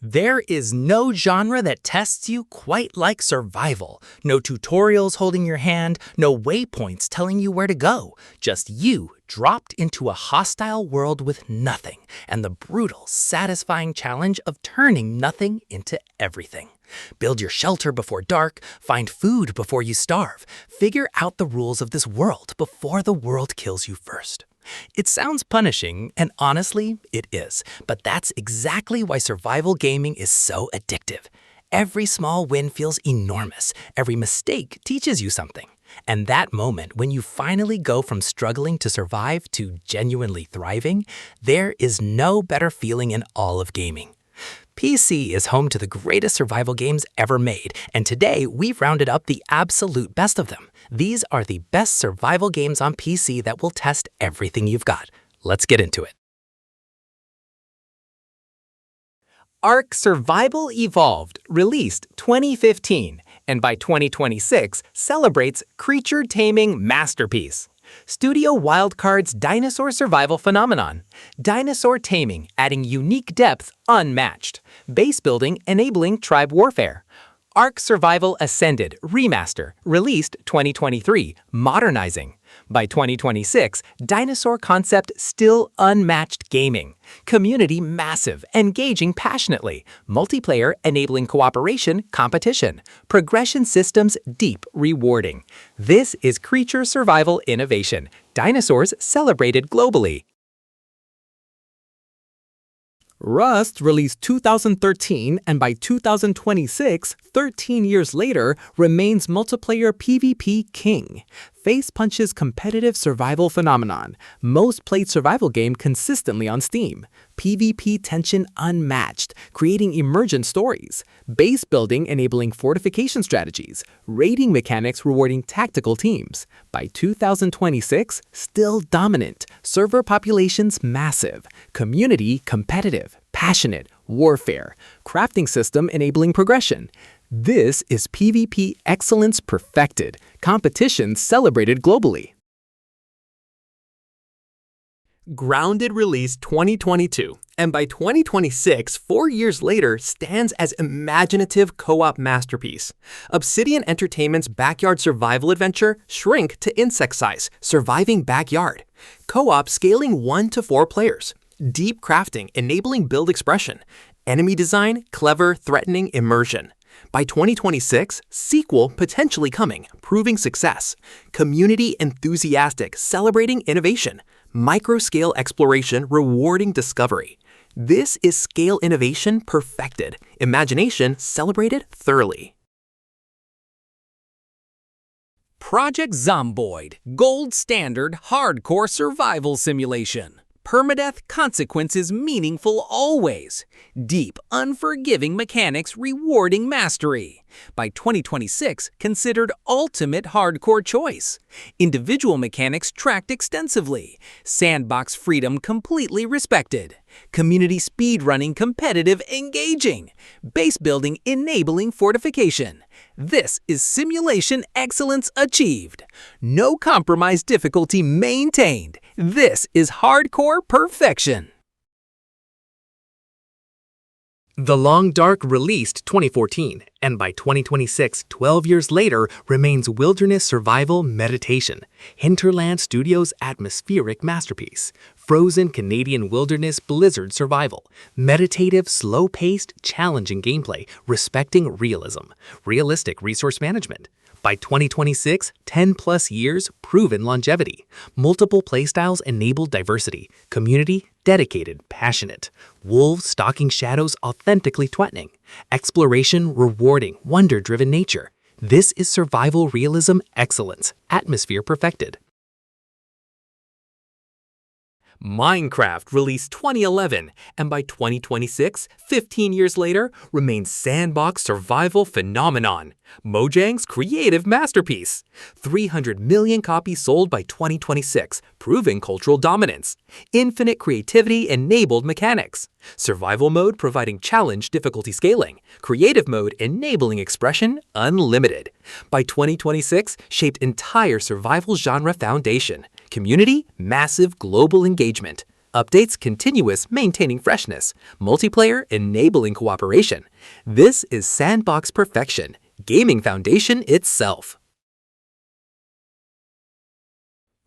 There is no genre that tests you quite like survival. No tutorials holding your hand, no waypoints telling you where to go. Just you dropped into a hostile world with nothing, and the brutal, satisfying challenge of turning nothing into everything. Build your shelter before dark, find food before you starve, figure out the rules of this world before the world kills you first. It sounds punishing, and honestly, it is. But that's exactly why survival gaming is so addictive. Every small win feels enormous. Every mistake teaches you something. And that moment when you finally go from struggling to survive to genuinely thriving, there is no better feeling in all of gaming. PC is home to the greatest survival games ever made, and today we've rounded up the absolute best of them. These are the best survival games on PC that will test everything you've got. Let's get into it. Ark Survival Evolved, released 2015, and by 2026 celebrates creature taming masterpiece. Studio Wildcard's dinosaur survival phenomenon. Dinosaur taming, adding unique depth unmatched. Base building, enabling tribe warfare. Ark Survival Ascended Remaster, released 2023, modernizing. By 2026, dinosaur concept still unmatched gaming. Community massive, engaging passionately. Multiplayer enabling cooperation, competition. Progression systems deep, rewarding. This is creature survival innovation. Dinosaurs celebrated globally. Rust released 2013, and by 2026, 13 years later, remains multiplayer PvP king. Face Punch's competitive survival phenomenon. Most played survival game consistently on Steam. PvP tension unmatched, creating emergent stories. Base building enabling fortification strategies. Raiding mechanics rewarding tactical teams. By 2026, still dominant. Server populations massive. Community competitive. Passionate. Warfare. Crafting system enabling progression. This is PvP excellence perfected. Competition celebrated globally. Grounded released 2022, and by 2026, 4 years later, stands as imaginative co-op masterpiece. Obsidian Entertainment's backyard survival adventure Shrink to Insect Size, Surviving Backyard. Co-op scaling 1 to 4 players. Deep crafting enabling build expression. Enemy design clever, threatening immersion. By 2026, sequel potentially coming, proving success. Community enthusiastic, celebrating innovation. Micro-scale exploration, rewarding discovery. This is scale innovation perfected. Imagination celebrated thoroughly. Project Zomboid, gold standard hardcore survival simulation. Permadeath consequences meaningful always. Deep, unforgiving mechanics rewarding mastery. By 2026, considered ultimate hardcore choice. Individual mechanics tracked extensively. Sandbox freedom completely respected. Community speedrunning competitive engaging. Base building enabling fortification. This is simulation excellence achieved. No compromise difficulty maintained. This is hardcore perfection. The Long Dark released 2014, and by 2026, 12 years later, remains wilderness survival meditation. Hinterland Studios' atmospheric masterpiece. Frozen Canadian wilderness blizzard survival. Meditative, slow-paced, challenging gameplay, respecting realism. Realistic resource management. By 2026, 10-plus years, proven longevity. Multiple playstyles enabled diversity. Community, dedicated, passionate. Wolves stalking shadows authentically threatening. Exploration, rewarding, wonder-driven nature. This is survival realism excellence, atmosphere perfected. Minecraft released 2011, and by 2026, 15 years later, remains sandbox survival phenomenon. Mojang's creative masterpiece. 300 million copies sold by 2026, proving cultural dominance. Infinite creativity enabled mechanics. Survival mode providing challenge difficulty scaling. Creative mode enabling expression unlimited. By 2026, shaped entire survival genre foundation. Community, massive global engagement. Updates continuous, maintaining freshness. Multiplayer enabling cooperation. This is sandbox perfection, gaming foundation itself.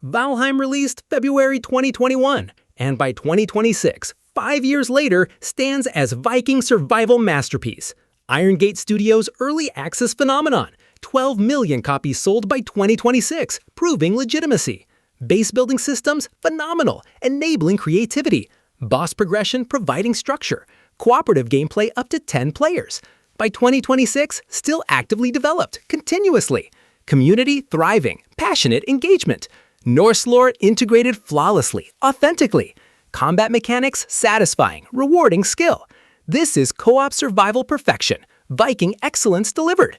Valheim released February 2021, and by 2026, 5 years later, stands as Viking survival masterpiece. Iron Gate Studios' early access phenomenon. 12 million copies sold by 2026, proving legitimacy. Base building systems, phenomenal, enabling creativity. Boss progression providing structure. Cooperative gameplay up to 10 players. By 2026, still actively developed, continuously. Community thriving, passionate engagement. Norse lore integrated flawlessly, authentically. Combat mechanics satisfying, rewarding skill. This is co-op survival perfection, Viking excellence delivered.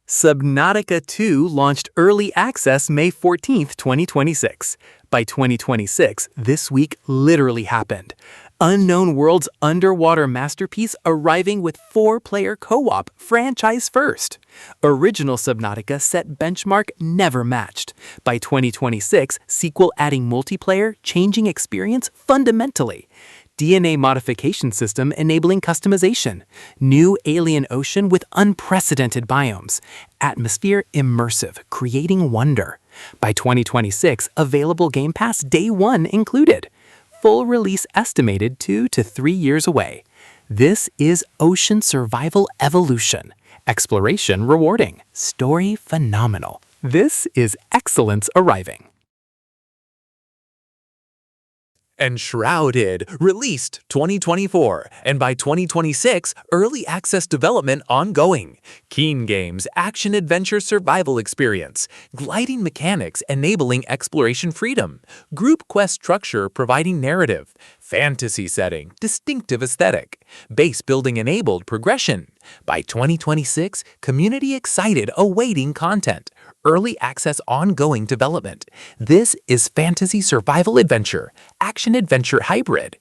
Subnautica 2 launched early access May 14, 2026. By 2026, this week literally happened. Unknown Worlds underwater masterpiece arriving with 4-player co-op, franchise first. Original Subnautica set benchmark never matched. By 2026, sequel adding multiplayer, changing experience fundamentally. DNA modification system enabling customization. New alien ocean with unprecedented biomes. Atmosphere immersive, creating wonder. By 2026, available Game Pass Day 1 included. Full release estimated 2 to 3 years away. This is Ocean Survival Evolution. Exploration rewarding. Story phenomenal. This is excellence arriving. Enshrouded, released 2024, and by 2026, early access development ongoing. Keen Games action-adventure survival experience, gliding mechanics enabling exploration freedom, group quest structure providing narrative, fantasy setting, distinctive aesthetic, base building enabled progression. By 2026, community excited awaiting content. Early access ongoing development. This is fantasy survival adventure, action-adventure hybrid.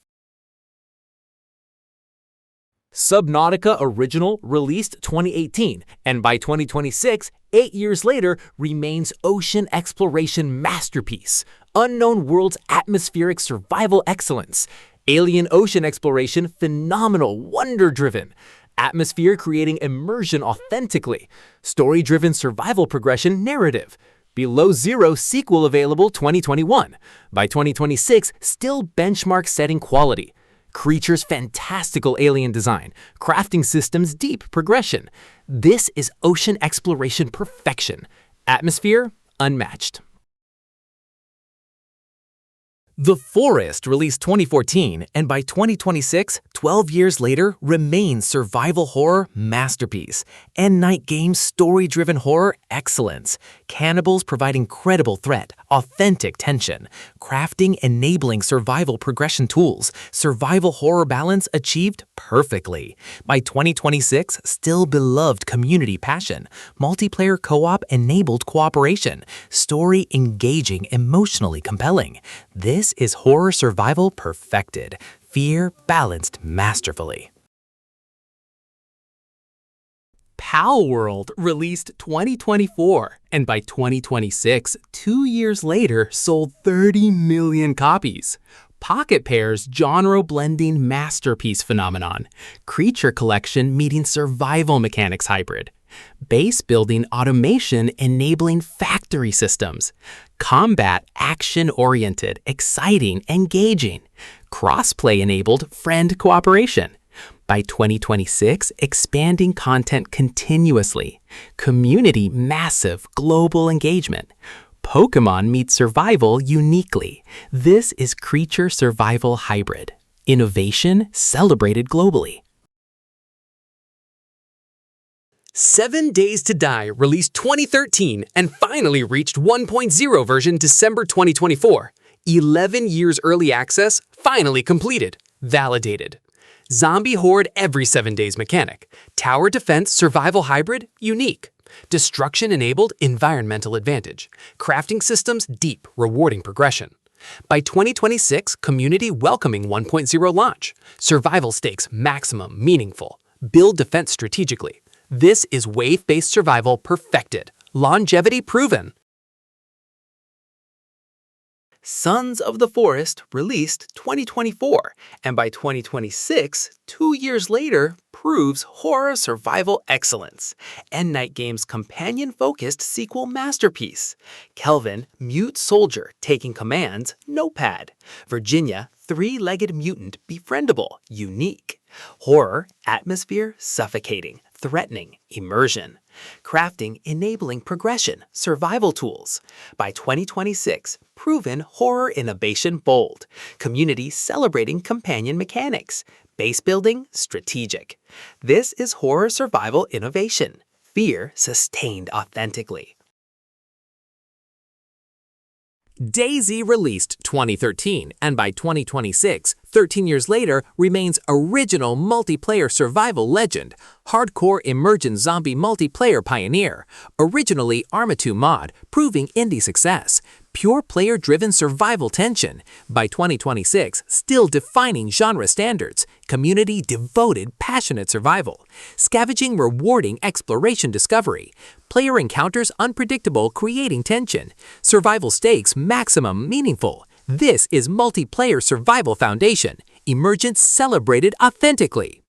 Subnautica Original released 2018, and by 2026, 8 years later, remains ocean exploration masterpiece. Unknown Worlds atmospheric survival excellence. Alien ocean exploration phenomenal, wonder-driven. Atmosphere creating immersion authentically. Story-driven survival progression narrative. Below Zero sequel available 2021. By 2026, still benchmark setting quality. Creatures fantastical alien design. Crafting systems deep progression. This is ocean exploration perfection. Atmosphere unmatched. The Forest released 2014, and by 2026, 12 years later, remains survival horror masterpiece. And Night Games story-driven horror excellence. Cannibals provide incredible threat, authentic tension. Crafting enabling survival progression tools. Survival horror balance achieved perfectly. By 2026, still beloved community passion. Multiplayer co-op enabled cooperation. Story engaging, emotionally compelling. This is horror survival perfected, fear balanced masterfully. Palworld released 2024, and by 2026, 2 years later, sold 30 million copies. Pocket Pair's genre-blending masterpiece phenomenon. Creature collection meeting survival mechanics hybrid. Base building automation enabling factory systems. Combat action-oriented, exciting, engaging. Crossplay-enabled friend cooperation. By 2026, expanding content continuously. Community massive global engagement. Pokemon meets survival uniquely. This is creature survival hybrid. Innovation celebrated globally. 7 Days to Die released 2013 and finally reached 1.0 version December 2024. 11 years early access finally completed. Validated. Zombie horde every 7 days mechanic. Tower defense survival hybrid unique. Destruction enabled environmental advantage. Crafting systems deep rewarding progression. By 2026, community welcoming 1.0 launch. Survival stakes maximum meaningful. Build defense strategically. This is wave-based survival perfected. Longevity proven. Sons of the Forest released 2024, and by 2026, 2 years later, proves horror survival excellence. End Night Games' companion-focused sequel masterpiece. Kelvin, mute soldier taking commands, notepad. Virginia, three-legged mutant, befriendable, unique. Horror, atmosphere, suffocating, threatening, immersion. Crafting, enabling progression, survival tools. By 2026, proven horror innovation bold. Community celebrating companion mechanics. Base building, strategic. This is horror survival innovation. Fear sustained authentically. DayZ released 2013, and by 2026, 13 years later, remains original multiplayer survival legend, hardcore emergent zombie multiplayer pioneer, originally Arma 2 mod, proving indie success, pure player-driven survival tension, by 2026, still defining genre standards, community-devoted passionate survival, scavenging rewarding exploration discovery, player encounters unpredictable creating tension, survival stakes maximum meaningful. This is multiplayer survival foundation, emergent celebrated authentically.